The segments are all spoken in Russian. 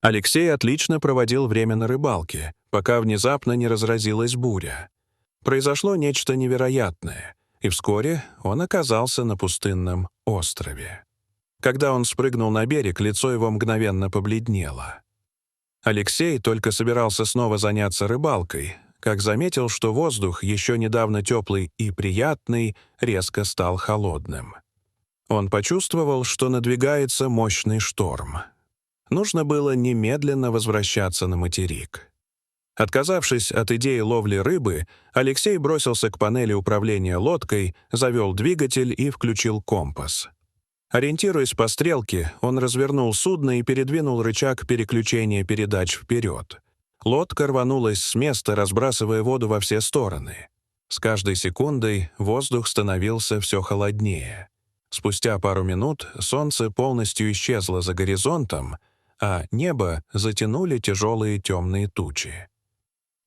Алексей отлично проводил время на рыбалке, пока внезапно не разразилась буря. Произошло нечто невероятное, и вскоре он оказался на пустынном острове. Когда он спрыгнул на берег, лицо его мгновенно побледнело. Алексей только собирался снова заняться рыбалкой, как заметил, что воздух, еще недавно теплый и приятный, резко стал холодным. Он почувствовал, что надвигается мощный шторм. Нужно было немедленно возвращаться на материк. Отказавшись от идеи ловли рыбы, Алексей бросился к панели управления лодкой, завел двигатель и включил компас. Ориентируясь по стрелке, он развернул судно и передвинул рычаг переключения передач вперед. Лодка рванулась с места, разбрасывая воду во все стороны. С каждой секундой воздух становился все холоднее. Спустя пару минут солнце полностью исчезло за горизонтом, а небо затянули тяжелые темные тучи.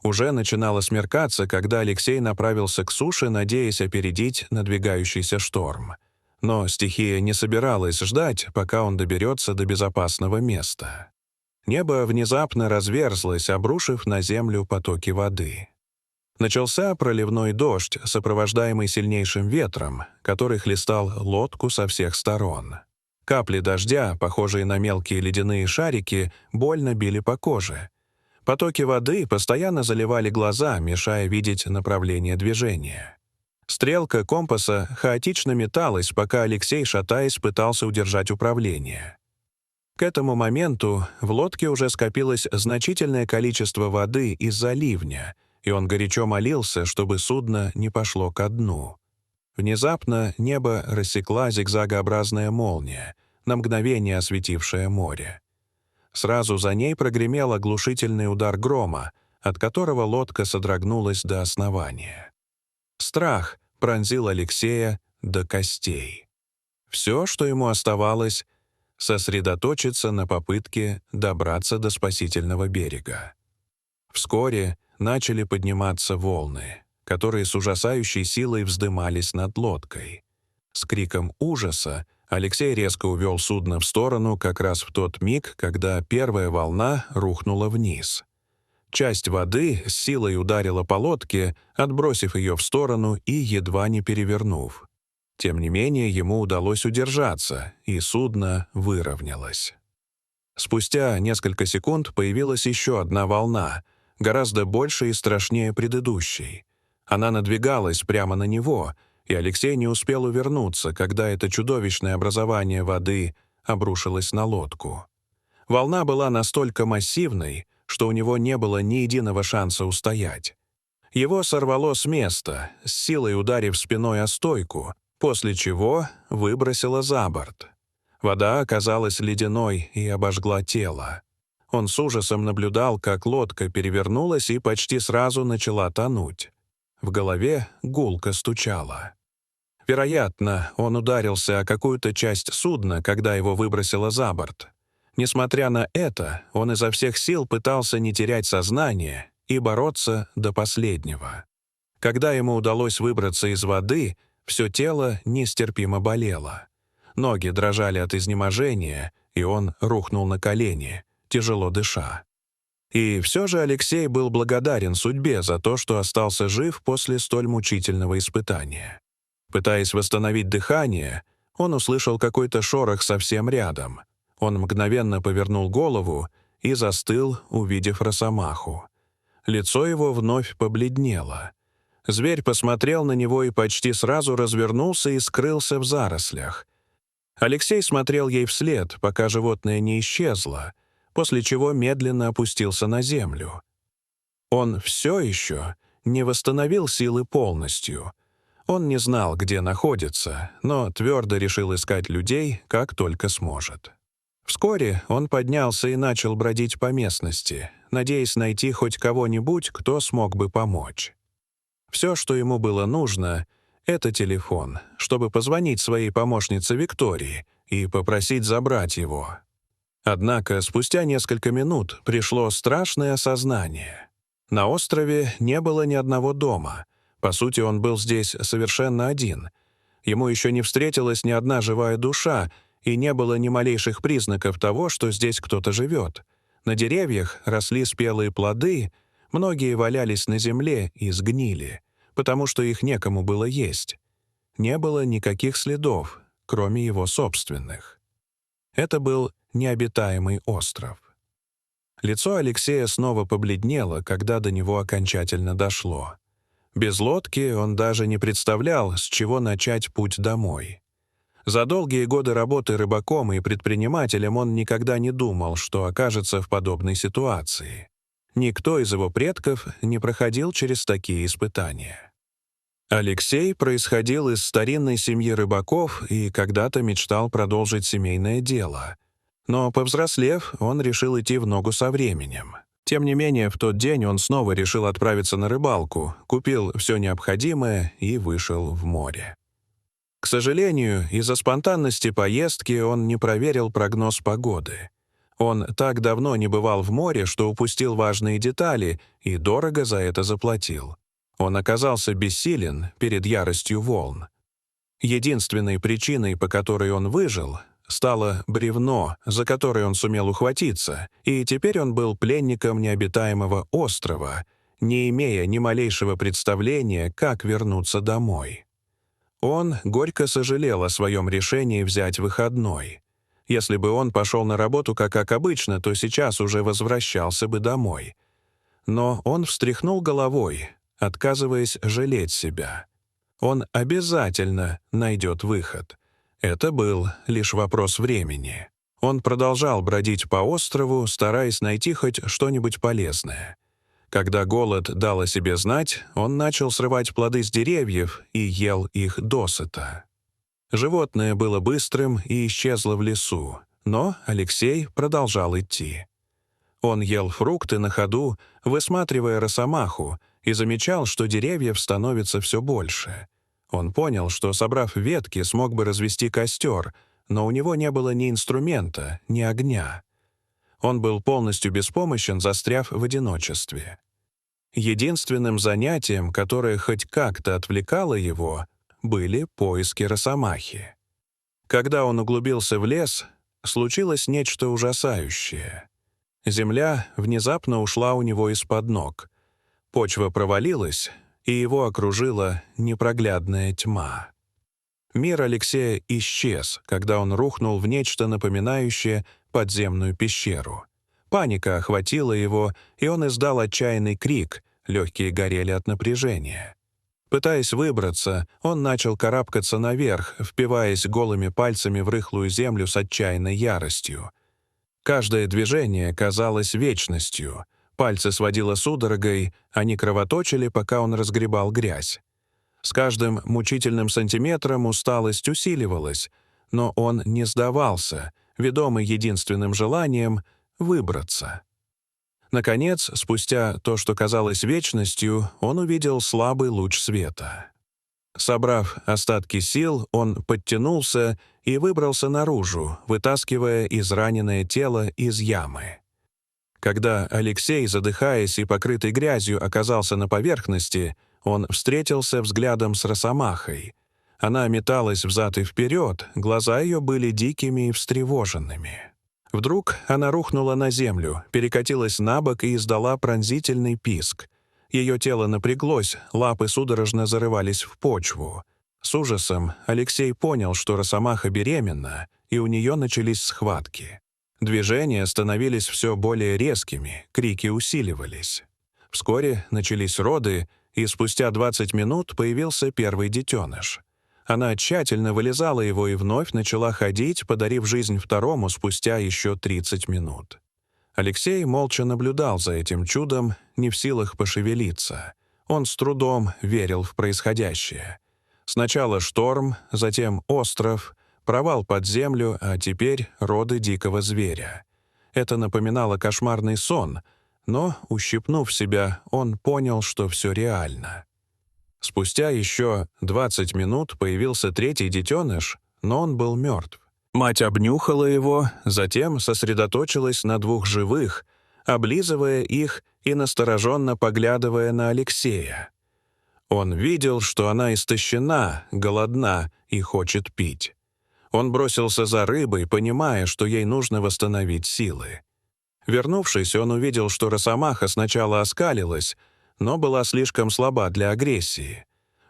Уже начинало смеркаться, когда Алексей направился к суше, надеясь опередить надвигающийся шторм. Но стихия не собиралась ждать, пока он доберется до безопасного места. Небо внезапно разверзлось, обрушив на землю потоки воды. Начался проливной дождь, сопровождаемый сильнейшим ветром, который хлестал лодку со всех сторон. Капли дождя, похожие на мелкие ледяные шарики, больно били по коже. Потоки воды постоянно заливали глаза, мешая видеть направление движения. Стрелка компаса хаотично металась, пока Алексей, шатаясь, пытался удержать управление. К этому моменту в лодке уже скопилось значительное количество воды из-за ливня, и он горячо молился, чтобы судно не пошло ко дну. Внезапно небо рассекла зигзагообразная молния, на мгновение осветившая море. Сразу за ней прогремел оглушительный удар грома, от которого лодка содрогнулась до основания. Страх пронзил Алексея до костей. Все, что ему оставалось, сосредоточиться на попытке добраться до спасительного берега. Вскоре начали подниматься волны, которые с ужасающей силой вздымались над лодкой. С криком ужаса Алексей резко увел судно в сторону как раз в тот миг, когда первая волна рухнула вниз. Часть воды с силой ударила по лодке, отбросив ее в сторону и едва не перевернув. Тем не менее, ему удалось удержаться, и судно выровнялось. Спустя несколько секунд появилась еще одна волна, гораздо больше и страшнее предыдущей. Она надвигалась прямо на него, и Алексей не успел увернуться, когда это чудовищное образование воды обрушилось на лодку. Волна была настолько массивной, что у него не было ни единого шанса устоять. Его сорвало с места, с силой ударив спиной о стойку, после чего выбросило за борт. Вода оказалась ледяной и обожгла тело. Он с ужасом наблюдал, как лодка перевернулась и почти сразу начала тонуть. В голове гулко стучало. Вероятно, он ударился о какую-то часть судна, когда его выбросило за борт. Несмотря на это, он изо всех сил пытался не терять сознание и бороться до последнего. Когда ему удалось выбраться из воды, все тело нестерпимо болело. Ноги дрожали от изнеможения, и он рухнул на колени, тяжело дыша. И все же Алексей был благодарен судьбе за то, что остался жив после столь мучительного испытания. Пытаясь восстановить дыхание, он услышал какой-то шорох совсем рядом. Он мгновенно повернул голову и застыл, увидев росомаху. Лицо его вновь побледнело. Зверь посмотрел на него и почти сразу развернулся и скрылся в зарослях. Алексей смотрел ей вслед, пока животное не исчезло, после чего медленно опустился на землю. Он все еще не восстановил силы полностью. Он не знал, где находится, но твердо решил искать людей, как только сможет. Вскоре он поднялся и начал бродить по местности, надеясь найти хоть кого-нибудь, кто смог бы помочь. Все, что ему было нужно, — это телефон, чтобы позвонить своей помощнице Виктории и попросить забрать его. Однако спустя несколько минут пришло страшное осознание. На острове не было ни одного дома. По сути, он был здесь совершенно один. Ему еще не встретилась ни одна живая душа, и не было ни малейших признаков того, что здесь кто-то живет. На деревьях росли спелые плоды, многие валялись на земле и сгнили, потому что их некому было есть. Не было никаких следов, кроме его собственных. Это был необитаемый остров. Лицо Алексея снова побледнело, когда до него окончательно дошло. Без лодки он даже не представлял, с чего начать путь домой. За долгие годы работы рыбаком и предпринимателем он никогда не думал, что окажется в подобной ситуации. Никто из его предков не проходил через такие испытания. Алексей происходил из старинной семьи рыбаков и когда-то мечтал продолжить семейное дело. Но, повзрослев, он решил идти в ногу со временем. Тем не менее, в тот день он снова решил отправиться на рыбалку, купил все необходимое и вышел в море. К сожалению, из-за спонтанности поездки он не проверил прогноз погоды. Он так давно не бывал в море, что упустил важные детали и дорого за это заплатил. Он оказался бессилен перед яростью волн. Единственной причиной, по которой он выжил, стало бревно, за которое он сумел ухватиться, и теперь он был пленником необитаемого острова, не имея ни малейшего представления, как вернуться домой. Он горько сожалел о своем решении взять выходной. Если бы он пошел на работу как обычно, то сейчас уже возвращался бы домой. Но он встряхнул головой, отказываясь жалеть себя. Он обязательно найдет выход. Это был лишь вопрос времени. Он продолжал бродить по острову, стараясь найти хоть что-нибудь полезное. Когда голод дал о себе знать, он начал срывать плоды с деревьев и ел их досыта. Животное было быстрым и исчезло в лесу, но Алексей продолжал идти. Он ел фрукты на ходу, высматривая росомаху, и замечал, что деревьев становится все больше. Он понял, что, собрав ветки, смог бы развести костер, но у него не было ни инструмента, ни огня. Он был полностью беспомощен, застряв в одиночестве. Единственным занятием, которое хоть как-то отвлекало его, были поиски росомахи. Когда он углубился в лес, случилось нечто ужасающее. Земля внезапно ушла у него из-под ног. Почва провалилась, и его окружила непроглядная тьма. Мир Алексея исчез, когда он рухнул в нечто напоминающее подземную пещеру. Паника охватила его, и он издал отчаянный крик, легкие горели от напряжения. Пытаясь выбраться, он начал карабкаться наверх, впиваясь голыми пальцами в рыхлую землю с отчаянной яростью. Каждое движение казалось вечностью. Пальцы сводило судорогой, они кровоточили, пока он разгребал грязь. С каждым мучительным сантиметром усталость усиливалась, но он не сдавался, ведомый единственным желанием — выбраться. Наконец, спустя то, что казалось вечностью, он увидел слабый луч света. Собрав остатки сил, он подтянулся и выбрался наружу, вытаскивая израненное тело из ямы. Когда Алексей, задыхаясь и покрытый грязью, оказался на поверхности, он встретился взглядом с росомахой. Она металась взад и вперед, глаза ее были дикими и встревоженными. Вдруг она рухнула на землю, перекатилась на бок и издала пронзительный писк. Ее тело напряглось, лапы судорожно зарывались в почву. С ужасом Алексей понял, что росомаха беременна, и у нее начались схватки. Движения становились все более резкими, крики усиливались. Вскоре начались роды, и спустя 20 минут появился первый детеныш. Она тщательно вылизала его и вновь начала ходить, подарив жизнь второму спустя еще 30 минут. Алексей молча наблюдал за этим чудом, не в силах пошевелиться. Он с трудом верил в происходящее. Сначала шторм, затем остров, провал под землю, а теперь роды дикого зверя. Это напоминало кошмарный сон, но, ущипнув себя, он понял, что все реально. Спустя еще 20 минут появился третий детеныш, но он был мертв. Мать обнюхала его, затем сосредоточилась на двух живых, облизывая их и настороженно поглядывая на Алексея. Он видел, что она истощена, голодна и хочет пить. Он бросился за рыбой, понимая, что ей нужно восстановить силы. Вернувшись, он увидел, что росомаха сначала оскалилась, но была слишком слаба для агрессии.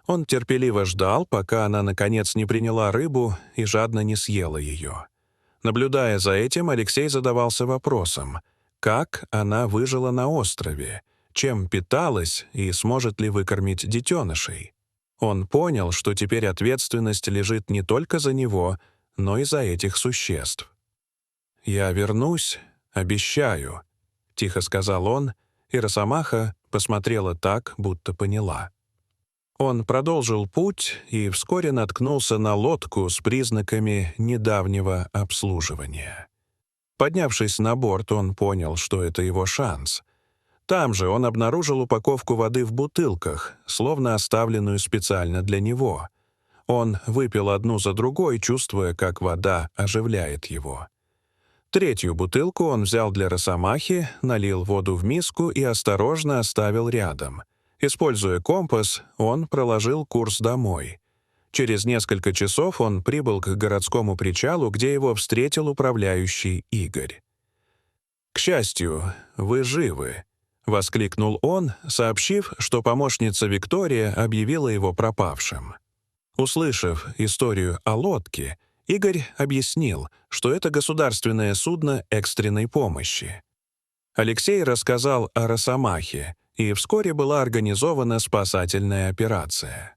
Он терпеливо ждал, пока она, наконец, не приняла рыбу и жадно не съела ее. Наблюдая за этим, Алексей задавался вопросом, как она выжила на острове, чем питалась и сможет ли выкормить детенышей. Он понял, что теперь ответственность лежит не только за него, но и за этих существ. «Я вернусь, обещаю», — тихо сказал он, и росомаха посмотрела так, будто поняла. Он продолжил путь и вскоре наткнулся на лодку с признаками недавнего обслуживания. Поднявшись на борт, он понял, что это его шанс. Там же он обнаружил упаковку воды в бутылках, словно оставленную специально для него. Он выпил одну за другой, чувствуя, как вода оживляет его. Третью бутылку он взял для росомахи, налил воду в миску и осторожно оставил рядом. Используя компас, он проложил курс домой. Через несколько часов он прибыл к городскому причалу, где его встретил управляющий Игорь. «К счастью, вы живы», — воскликнул он, сообщив, что помощница Виктория объявила его пропавшим. Услышав историю о лодке, Игорь объяснил, что это государственное судно экстренной помощи. Алексей рассказал о росомахе, и вскоре была организована спасательная операция.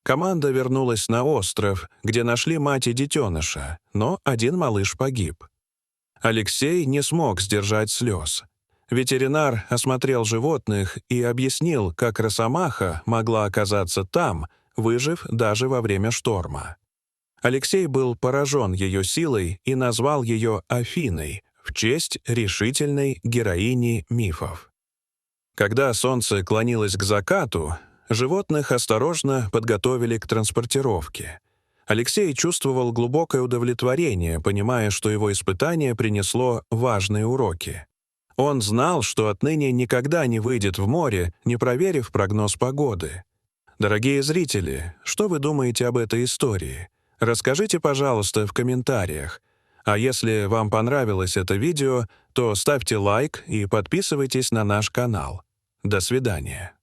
Команда вернулась на остров, где нашли мать и детеныша, но один малыш погиб. Алексей не смог сдержать слез. Ветеринар осмотрел животных и объяснил, как росомаха могла оказаться там, выжив даже во время шторма. Алексей был поражен ее силой и назвал ее Афиной в честь решительной героини мифов. Когда солнце клонилось к закату, животных осторожно подготовили к транспортировке. Алексей чувствовал глубокое удовлетворение, понимая, что его испытание принесло важные уроки. Он знал, что отныне никогда не выйдет в море, не проверив прогноз погоды. Дорогие зрители, что вы думаете об этой истории? Расскажите, пожалуйста, в комментариях. А если вам понравилось это видео, то ставьте лайк и подписывайтесь на наш канал. До свидания.